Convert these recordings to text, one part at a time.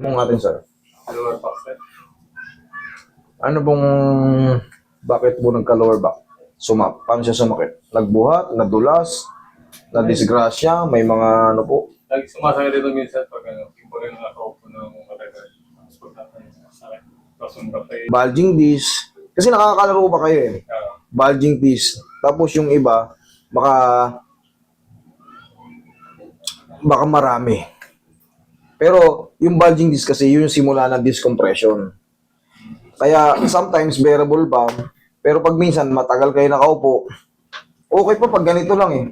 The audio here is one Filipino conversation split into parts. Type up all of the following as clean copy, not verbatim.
Mong atin, sir. Lower back, sir. Ano pong, bakit po nagka-lower back? Paano siya sumakit? Nagbuhat, nadulas, nadisgrasya, may mga ano po? Lagi sumasakit dito minsan pag yung pag nakakaupo ng matagal. Tapos pagkakang sakit. Tapos yung kape. Bulging disc. Kasi nakakalaro ba kayo eh? Bulging disc. Tapos yung iba, baka marami. Pero yung bulging disc kasi, yun yung simula ng disc compression. Kaya sometimes bearable pa, pero pag minsan matagal kayo nakaupo, okay pa pag ganito lang eh.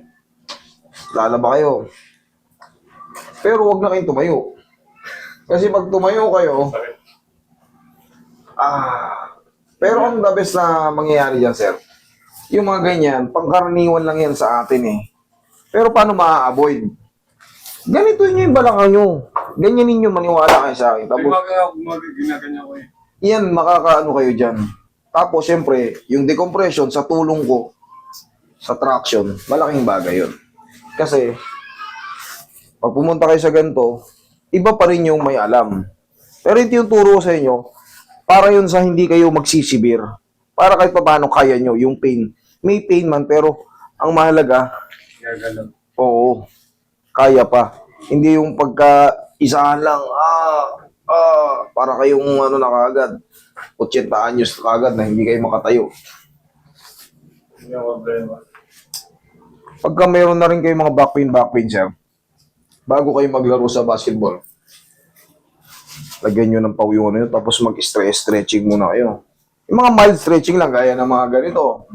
Lalaba kayo. Pero wag na kayong tumayo. Kasi pag tumayo kayo, Sakit. pero ang the best na mangyayari dyan, sir, yung mga ganyan, pangkaraniwan lang yan sa atin eh. Pero paano ma-avoid? Ganito nyo yung balakang nyo. Ganyan ninyo, maniwala kayo sa akin. May Tapos, ginaganyan ko eh. yan, makakaano kayo dyan. Tapos, syempre, yung decompression sa tulong ko, sa traction, malaking bagay yun. Kasi, pag pumunta kayo sa ganito, iba pa rin yung may alam. Pero ito yung turo ko sa inyo, para yun sa hindi kayo magsisibir. Para kahit pa paano kaya nyo, yung pain. May pain man, pero ang mahalaga, Gagalang. oo, kaya pa. Hindi yung pagka isahan lang, para kayong ano na kagad, 80 anyos na kagad na hindi kayo makatayo. Hindi ang problema. Pagka meron na rin kayong mga back pain, sir, bago kayo maglaro sa basketball, lagyan nyo ng pawiyo na yun, tapos mag-stretching muna kayo. Yung mga mild stretching lang, gaya ng mga ganito.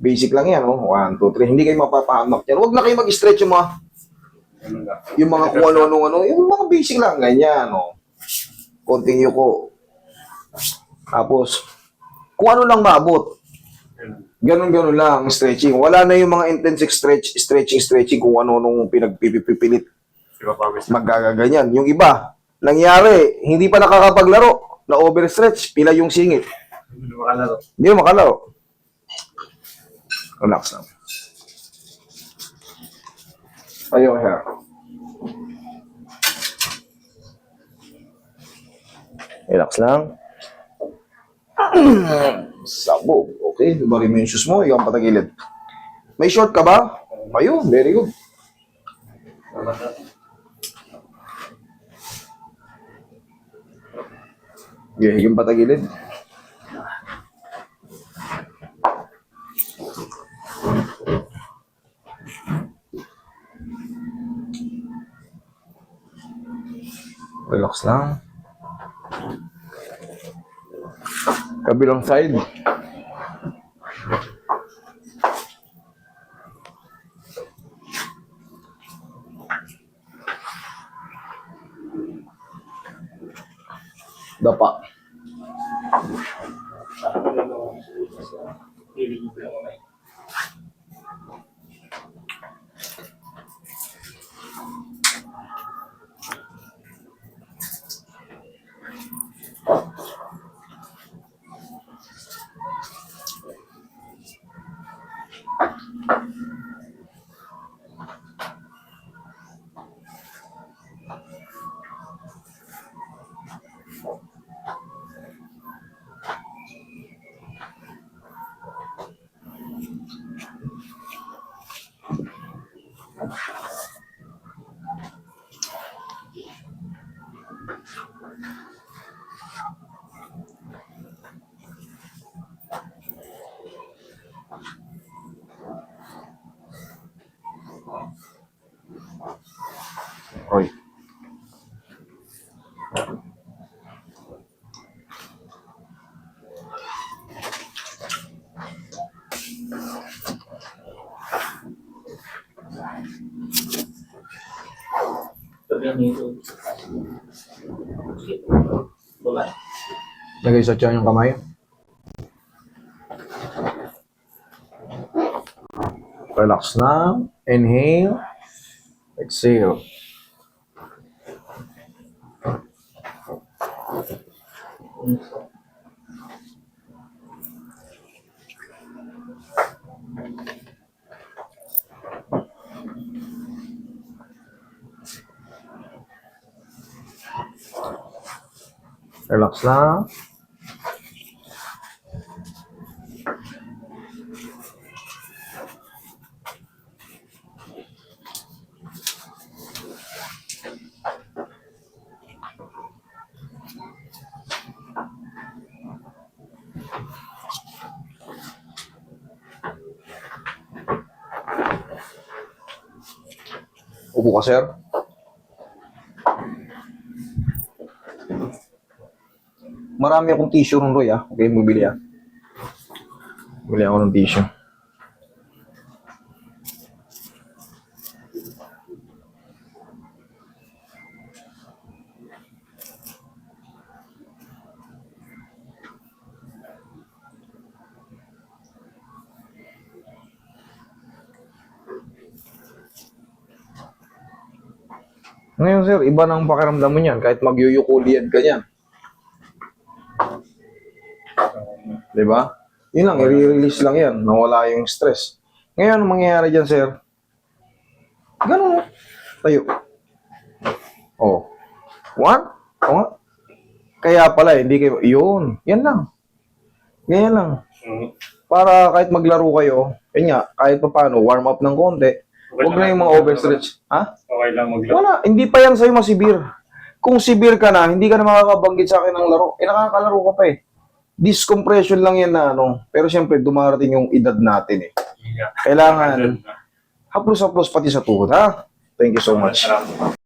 Basic lang yan, oh. 1, 2, 3. Hindi kayo mapapahamak yan. Huwag na kayo mag-stretch yung mga kung ano-ano. Yung mga basic lang, ganyan, oh. Continue ko. Tapos, kung ano lang maabot. Ganun-ganun lang, stretching. Wala na yung mga intensive stretching kung ano nung pinagpipipilit. Diba promise? Magagaganyan. Yung iba, nangyari, hindi pa nakakapaglaro, na overstretch, pila yung singit. Hindi makalaro. Hindi mo makalaro. Relax lang. Ayaw hair. Relax lang. Sabog. Okay, bari mo yung shoes mo, ikaw ang patagilid. May short ka ba? Ayun, very good. Okay, higing patagilid. Relax lang. Kabilang side. Dapa. Hoy. Lagay sa tiyan yung kamay. Relax lang. Inhale. Exhale. Relax lang. Upo ka, sir. Marami akong tissue ron, Roy, ah. Okay, bumili, ah. Bili ako ng tissue. Ngayon, sir, iba na ang pakiramdam mo niyan kahit magyuyukuliad ka niyan. Di ba? Yun lang, i-release lang yan. Nawala yung stress. Ngayon, ang mangyayari dyan, sir, ganun, tayo. Oh. One? O nga. Kaya pala, hindi kayo, yun, yan lang. Ganyan lang. Para kahit maglaro kayo, yun nga, kahit pa paano, warm up ng konti, huwag na yung mga overstretch. Ha? Okay lang maglaro. Wala, hindi pa yan sa'yo masibir. Kung sibir ka na, hindi ka na makakabanggit sa akin ng laro. Eh, nakakalaro ka pa eh. Discompression lang yan na ano. Pero siyempre, dumarating yung edad natin eh. Yeah. Kailangan, haplos-haplos pati sa tuhod, ha? Thank you so much. Salamat.